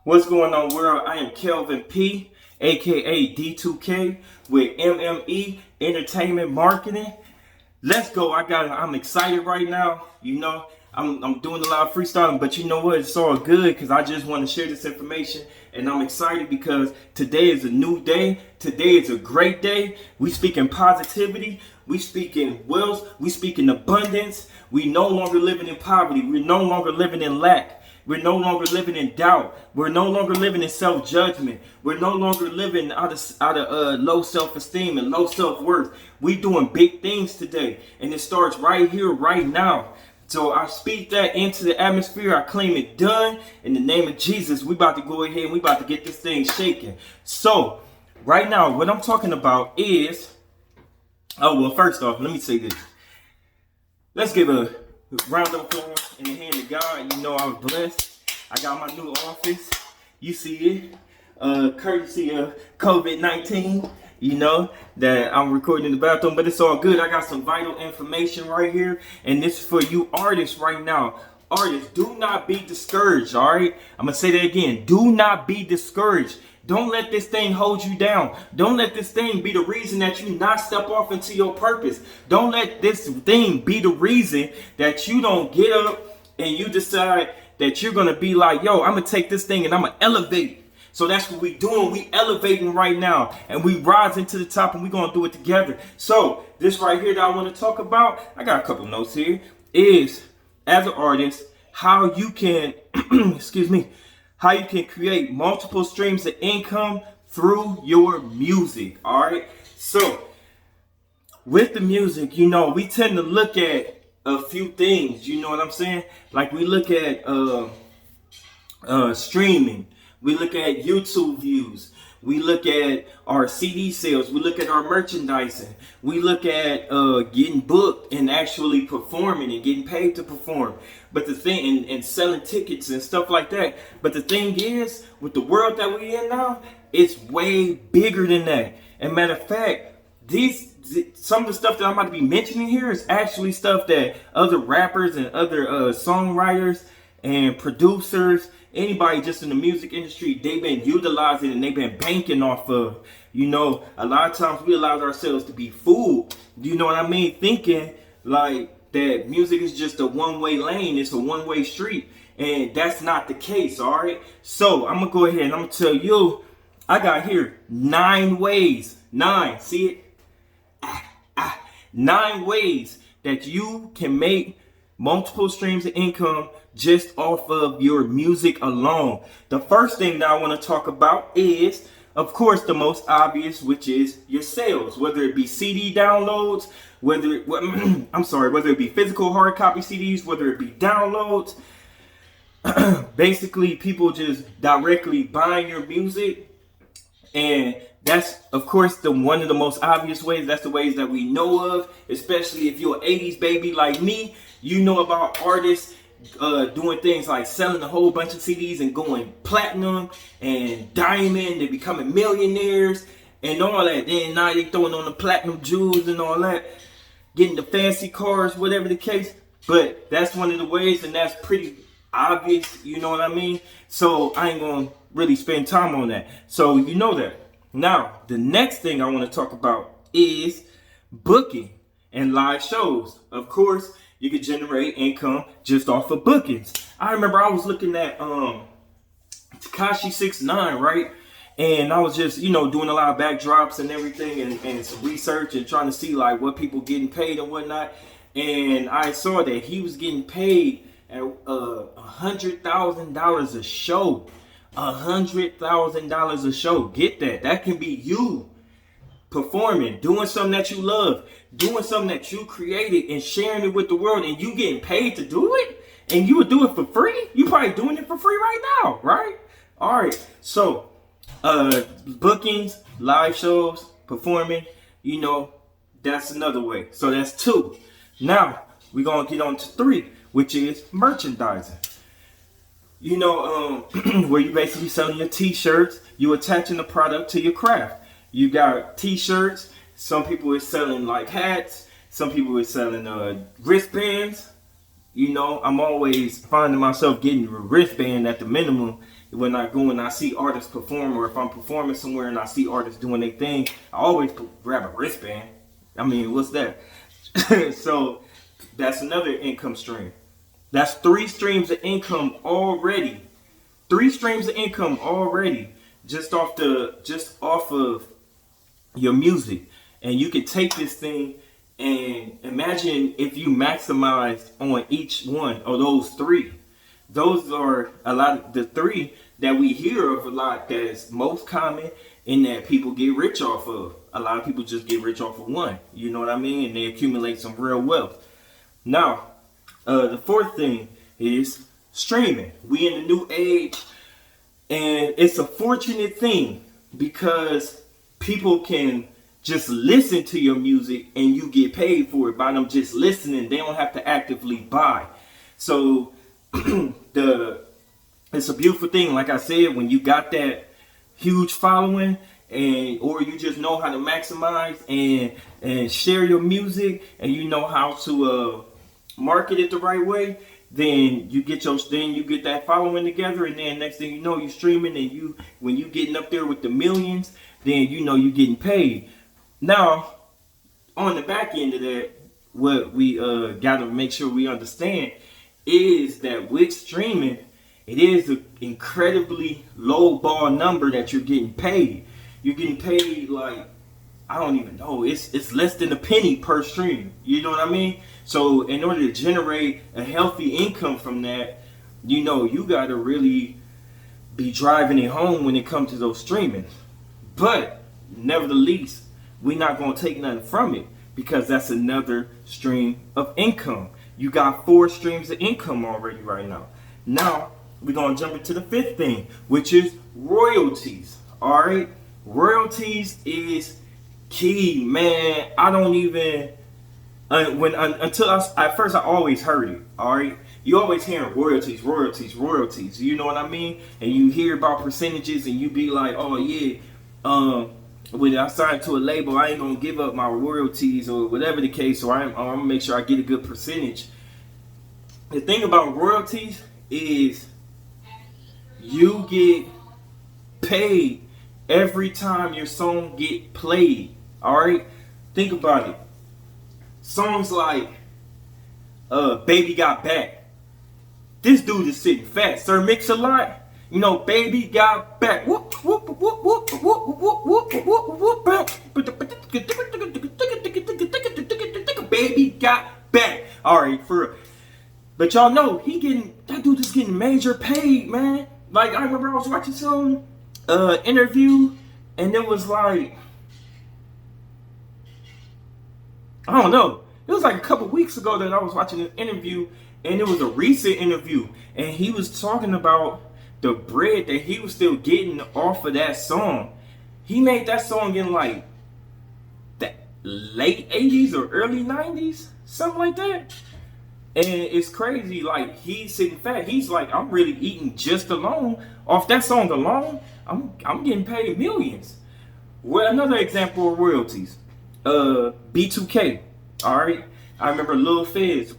What's going on, world? I am Kelvin P, aka D2K, with MME Entertainment Marketing. Let's go. I'm excited right now. I'm doing a lot of freestyling, but you know what? It's all good because I just want to share this information, and I'm excited because today is a new day. Today is a great day. We speaking positivity. We speaking wealth. We speaking abundance. We no longer living in poverty. We're no longer living in lack. We're no longer living in doubt. We're no longer living in self-judgment. We're no longer living out of low self-esteem and low self-worth. We doing big things today, and it starts right here, right now. So I speak that into the atmosphere. I claim it done in the name of Jesus. We about to go ahead and we about to get this thing shaking. So right now, what I'm talking about is, first off, let me say this. Let's give a round of applause in the hand of God. You know I was blessed. I got my new office. You see it. Courtesy of COVID-19. You know that I'm recording in the bathroom, but it's all good. I got some vital information right here, and this is for you artists right now. Artists, do not be discouraged, all right? I'm going to say that again. Do not be discouraged. Don't let this thing hold you down. Don't let this thing be the reason that you not step off into your purpose. Don't let this thing be the reason that you don't get up and you decide that you're going to be like, yo, I'm going to take this thing and I'm going to elevate. So that's what we doing. We elevating right now, and we rising to the top, and we going to do it together. So this right here that I want to talk about, I got a couple notes here, is as an artist, how you can, how you can create multiple streams of income through your music. All right. So with the music, you know, we tend to look at a few things. You know what I'm saying? Like we look at streaming. We look at YouTube views. We look at our CD sales. We look at our merchandising. We look at getting booked and actually performing and getting paid to perform. But the thing, and selling tickets and stuff like that. But the thing is, with the world that we're in now, it's way bigger than that. And matter of fact, some of the stuff that I'm about to be mentioning here is actually stuff that other rappers and other songwriters and producers, anybody just in the music industry, they've been utilizing and they've been banking off of. You know, a lot of times we allow ourselves to be fooled. You know what I mean? Thinking like that music is just a one-way lane. It's a one-way street. And that's not the case, all right? So I'm going to go ahead and I'm going to tell you, I got here 9 ways. 9. See it? 9 ways that you can make multiple streams of income just off of your music alone. The first thing that I want to talk about is, of course, the most obvious, which is your sales. Whether it be CD downloads, whether it be physical hard copy CDs, whether it be downloads. Basically, people just directly buying your music, and that's, of course, one of the most obvious ways. That's the ways that we know of, especially if you're an 80s baby like me. You know about artists doing things like selling a whole bunch of CDs and going platinum and diamond. They're becoming millionaires and all that. Then now they throwing on the platinum jewels and all that, getting the fancy cars, whatever the case. But that's one of the ways, and that's pretty obvious. You know what I mean? So I ain't going to really spend time on that. So you know that. Now, the next thing I want to talk about is booking and live shows. Of course, you can generate income just off of bookings. I remember I was looking at Tekashi 6ix9ine, right? And I was just, doing a lot of backdrops and everything and some research and trying to see like what people getting paid and whatnot. And I saw that he was getting paid at $100,000 a show. $100,000 a show. Get that. That can be you performing, doing something that you love, doing something that you created and sharing it with the world, and you getting paid to do it, and you would do it for free. You probably doing it for free right now, right? All right. So bookings, live shows, performing, that's another way. So that's 2. Now we're gonna get on to 3, which is merchandising. Where you basically selling your t-shirts, you attaching the product to your craft. You got t-shirts. Some people are selling like hats. Some people are selling wristbands. I'm always finding myself getting a wristband at the minimum when I go and I see artists perform, or if I'm performing somewhere and I see artists doing their thing, I always grab a wristband. I mean, what's that? So that's another income stream. That's 3 streams of income already. 3 streams of income already, just off of your music. And you can take this thing and imagine if you maximized on each one of those 3. Those are a lot of the 3 that we hear of a lot, that's most common and that people get rich off of. A lot of people just get rich off of one. You know what I mean? And they accumulate some real wealth. Now, the 4th thing is streaming. We in the new age, and it's a fortunate thing because people can just listen to your music and you get paid for it by them just listening. They don't have to actively buy. So it's a beautiful thing. Like I said, when you got that huge following, and or you just know how to maximize and share your music, and you know how to market it the right way, then you get that following together, and then next thing you know, you're streaming, and when you getting up there with the millions, then you know you're getting paid. Now, on the back end of that, what we got to make sure we understand is that with streaming, it is an incredibly low ball number that you're getting paid. You're getting paid like, I don't even know, it's less than a penny per stream. You know what I mean? So in order to generate a healthy income from that, you know, you got to really be driving it home when it comes to those streaming. But nevertheless, we're not going to take nothing from it, because that's another stream of income. You got 4 streams of income already right now. Now, we're going to jump into the 5th thing, which is royalties. All right? Royalties is key, man. I don't even... at first I always heard it. All right? You always hearing royalties. You know what I mean? And you hear about percentages and you be like, oh, yeah, when I sign to a label, I ain't gonna give up my royalties or whatever the case, so I'm gonna make sure I get a good percentage. The thing about royalties is you get paid every time your song get played. All right, think about it. Songs like Baby Got Back. This dude is sitting fat. Sir Mix-a-Lot. You know, Baby Got Back. Whoop, whoop, whoop, whoop, whoop, whoop, whoop, whoop, whoop. Baby Got Back. All right, for real. But y'all know that dude is getting major paid, man. Like, I remember I was watching some interview, and it was like, I don't know. It was like a couple weeks ago that I was watching an interview, and it was a recent interview, and he was talking about the bread that he was still getting off of that song. He made that song in like the late 80s or early 90s, something like that. And it's crazy, like, he's sitting fat. He's like, I'm really eating just alone off that song alone. I'm getting paid millions. Well, another example of royalties, B2K. All right, I remember Lil Fizz,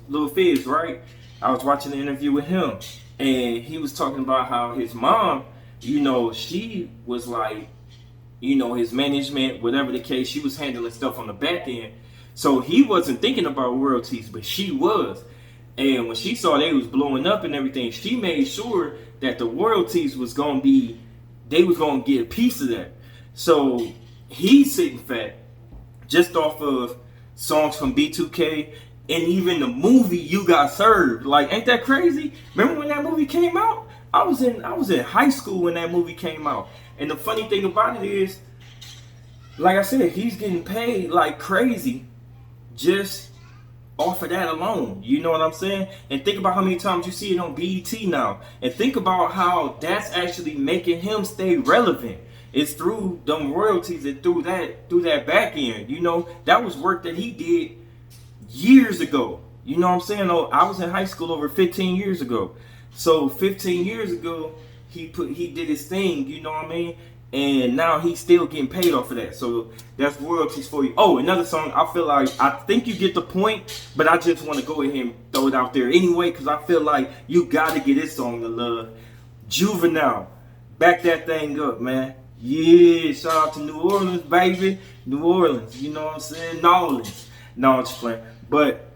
right? I was watching an interview with him, and he was talking about how his mom, you know, she was like, you know, his management, whatever the case, she was handling stuff on the back end. So he wasn't thinking about royalties, but she was. And when she saw they was blowing up and everything, she made sure that the royalties was going to be, they was going to get a piece of that. So he's sitting fat just off of songs from B2K and even the movie You Got Served. Like, ain't that crazy? Remember when that movie came out? I was in high school when that movie came out. And the funny thing about it is, like I said, he's getting paid like crazy just off of that alone. You know what I'm saying? And think about how many times you see it on BET now. And think about how that's actually making him stay relevant. It's through them royalties and through that back end. You know, that was work that he did years ago. You know what I'm saying? Oh, I was in high school over 15 years ago. So 15 years ago, he did his thing, you know what I mean? And now he's still getting paid off of that. So that's royalties for you. Oh, another song, I think you get the point, but I just want to go ahead and throw it out there anyway, because I feel like you got to get this song to love. Juvenile. Back that thing up, man. Yeah, shout out to New Orleans, baby. New Orleans, you know what I'm saying? New Orleans. No, I'm just playing. But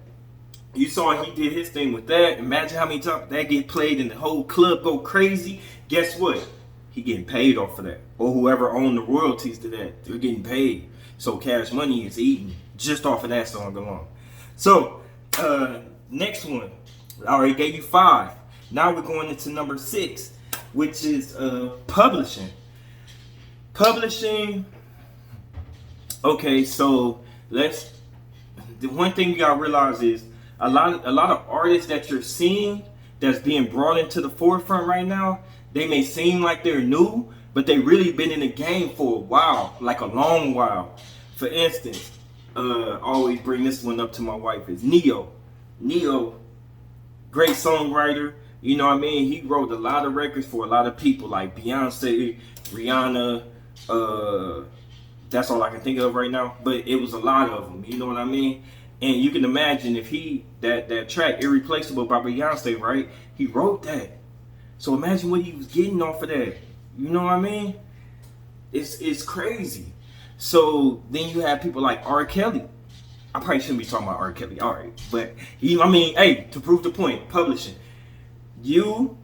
you saw he did his thing with that. Imagine how many times that get played and the whole club go crazy. Guess what? He getting paid off of that. Or whoever owned the royalties to that, they're getting paid. So Cash Money is eating just off of that song alone. So, next one. I already gave you 5. Now we're going into number 6, which is publishing. Publishing. Okay, so the one thing you gotta realize is a lot of artists that you're seeing that's being brought into the forefront right now, they may seem like they're new, but they really been in the game for a while, like a long while. For instance, I always bring this one up to my wife, is Neo. Neo, great songwriter, you know what I mean? He wrote a lot of records for a lot of people like Beyonce, Rihanna, that's all I can think of right now, but it was a lot of them, you know what I mean? And you can imagine if that track, Irreplaceable by Beyonce, right? He wrote that. So imagine what he was getting off of that. You know what I mean? It's crazy. So then you have people like R. Kelly. I probably shouldn't be talking about R. Kelly, all right. But, hey, to prove the point, publishing. When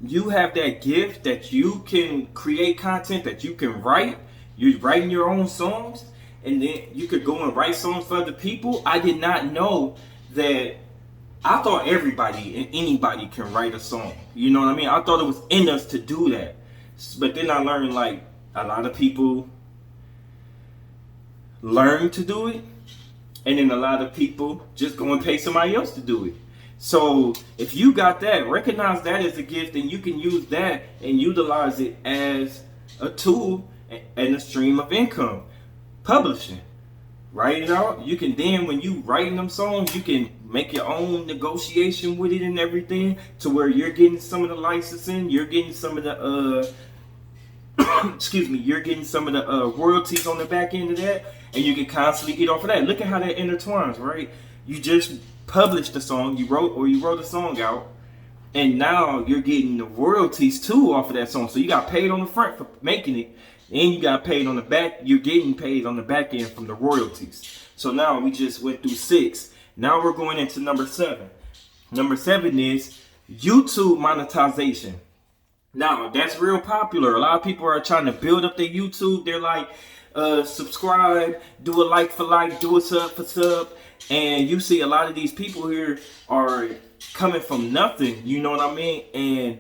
you have that gift that you can create content, that you can write, you're writing your own songs, and then you could go and write songs for other people. I did not know that. I thought everybody and anybody can write a song. You know what I mean? I thought it was in us to do that. But then I learned like a lot of people learn to do it, and then a lot of people just go and pay somebody else to do it. So if you got that, recognize that as a gift, and you can use that and utilize it as a tool and a stream of income. Publishing. Write it out. You can then, when you writing them songs, you can make your own negotiation with it and everything, to where you're getting some of the licensing, you're getting some of the you're getting some of the royalties on the back end of that, and you can constantly eat off of that. Look at how that intertwines, right? You just published the song, you wrote a song out, and now you're getting the royalties too off of that song. So you got paid on the front for making it, and you got paid on the back. You're getting paid on the back end from the royalties. So now we just went through 6. Now we're going into number 7. Number 7 is YouTube monetization. Now that's real popular. A lot of people are trying to build up their YouTube. They're like, subscribe, do a like for like, do a sub for sub. And you see a lot of these people here are coming from nothing, you know what I mean? And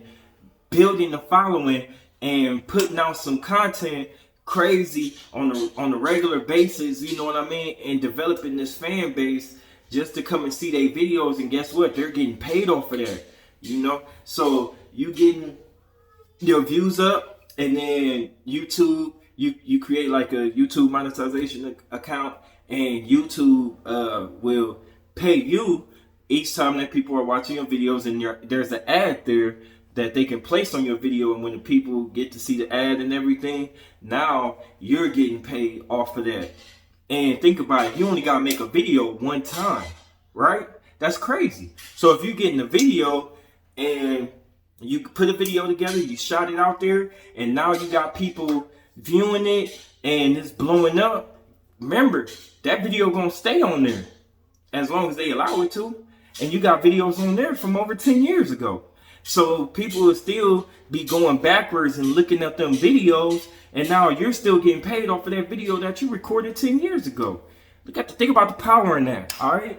building the following and putting out some content crazy on the regular basis, you know what I mean? And developing this fan base just to come and see their videos. And guess what? They're getting paid off of that, you know? So you getting your views up, and then YouTube, you create like a YouTube monetization account, and YouTube will pay you each time that people are watching your videos, and there's an ad there that they can place on your video. And when the people get to see the ad and everything, now you're getting paid off of that. And think about it, you only gotta make a video one time, right? That's crazy. So if you're getting a video and you put a video together, you shot it out there, and now you got people viewing it and it's blowing up, remember, that video gonna stay on there as long as they allow it to. And you got videos on there from over 10 years ago. So people will still be going backwards and looking at them videos, and now you're still getting paid off of that video that you recorded 10 years ago. Think about the power in that. All right,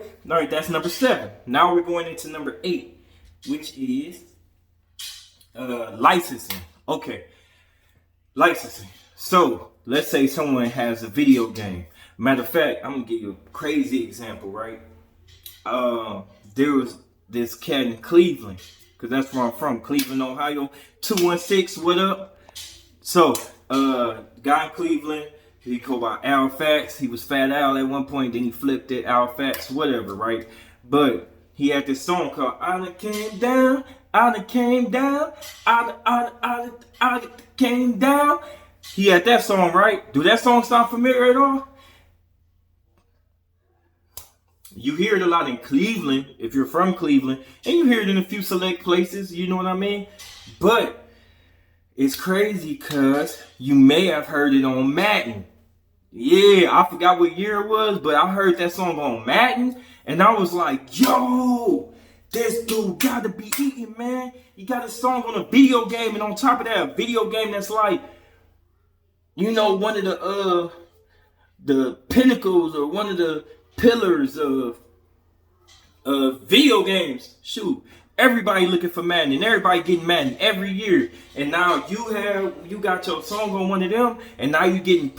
that's number 7. Now we're going into number 8, which is licensing. Okay, licensing. So let's say someone has a video game. Matter of fact, I'm gonna give you a crazy example, right? There was this cat in Cleveland, because that's where I'm from, Cleveland, Ohio. 216, what up? So, guy in Cleveland, he go by Al Fax. He was Fat Al at one point, then he flipped it, Al Fax, whatever, right? But he had this song called I Done Came Down, I Done Came Down, I Done Came Down. He had that song, right? Do that song sound familiar at all? You hear it a lot in Cleveland, if you're from Cleveland, and you hear it in a few select places, you know what I mean? But it's crazy because you may have heard it on Madden. Yeah, I forgot what year it was, but I heard that song on Madden, and I was like, yo, this dude gotta be eating, man. He got a song on a video game, and on top of that, a video game that's like, you know, one of the pinnacles or one of the pillars of video games. Shoot, everybody looking for Madden, and everybody getting Madden every year. And now you got your song on one of them, and now you getting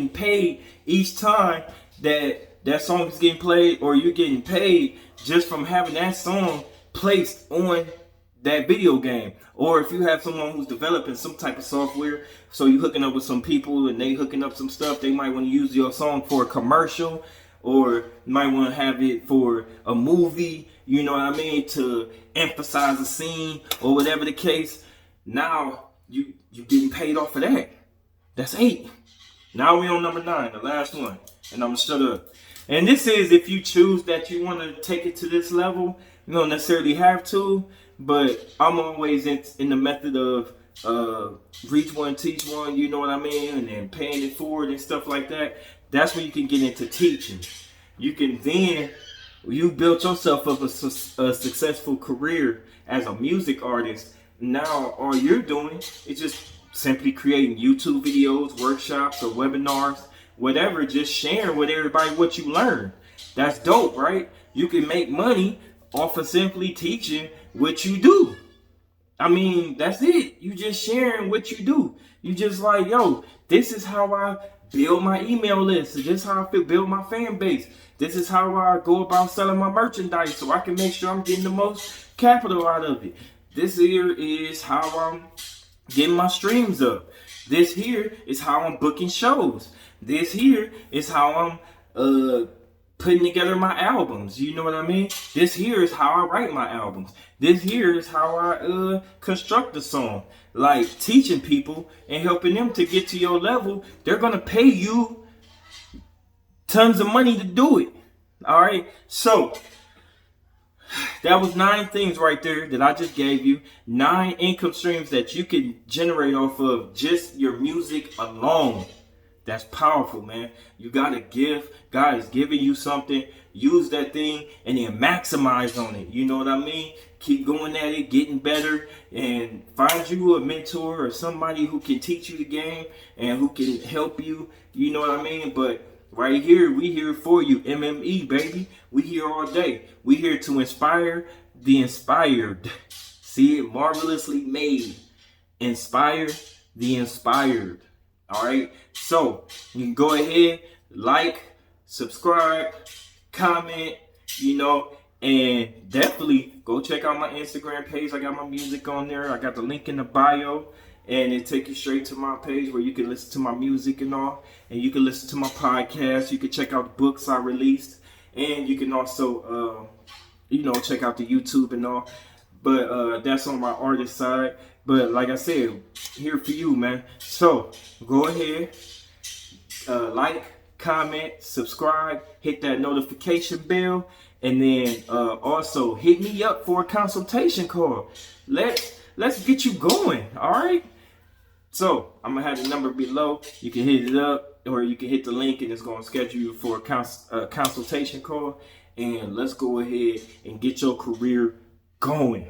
paid each time that song is getting played, or you're getting paid just from having that song placed on that video game. Or if you have someone who's developing some type of software, so you hooking up with some people and they hooking up some stuff, they might want to use your song for a commercial, or might want to have it for a movie, you know what I mean, to emphasize a scene or whatever the case. Now you getting paid off of that. That's 8. Now we on number 9, the last one, and I'm gonna shut up. And this is if you choose that you want to take it to this level. You don't necessarily have to, but I'm always in the method of reach one, teach one, you know what I mean, and then paying it forward and stuff like that. That's when you can get into teaching. You can then, you built yourself up a successful career as a music artist. Now all you're doing is just simply creating YouTube videos, workshops, or webinars, whatever, just sharing with everybody what you learn. That's dope, right? You can make money off of simply teaching what you do. I mean, that's it. You just sharing what you do. You just like, yo, this is how I build my email list. This is how I build my fan base. This is how I go about selling my merchandise so I can make sure I'm getting the most capital out of it. This here is how I'm getting my streams up. This here is how I'm booking shows. This here is how I'm putting together my albums. You know what I mean? This here is how I write my albums. This here is how I construct a song. Like teaching people and helping them to get to your level. They're gonna pay you tons of money to do it. All right. So that was 9 things right there that I just gave you. 9 income streams that you can generate off of just your music alone. That's powerful, man. You got to give. God is giving you something. Use that thing and then maximize on it. You know what I mean? Keep going at it, getting better, and find you a mentor or somebody who can teach you the game and who can help you. You know what I mean? But right here, we here for you. MME, baby. We here all day. We here to inspire the inspired. See it marvelously made. Inspire the inspired. All right. So you can go ahead, like, subscribe, comment, you know, and definitely go check out my Instagram page. I got my music on there. I got the link in the bio, and it take you straight to my page where you can listen to my music and all, and you can listen to my podcast. You can check out the books I released, and you can also, you know, check out the YouTube and all. But that's on my artist side. But like I said, here for you, man. So go ahead, like, comment, subscribe, hit that notification bell, and then also hit me up for a consultation call. Let's get you going. All right. So I'm gonna have the number below. You can hit it up, or you can hit the link, and it's gonna schedule you for a consultation call. And let's go ahead and get your career going.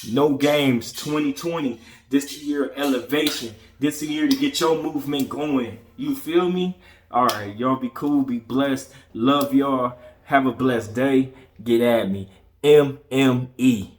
No games 2020. This year of elevation. This year to get your movement going. You feel me? All right, y'all be cool, be blessed. Love y'all. Have a blessed day. Get at me. MME.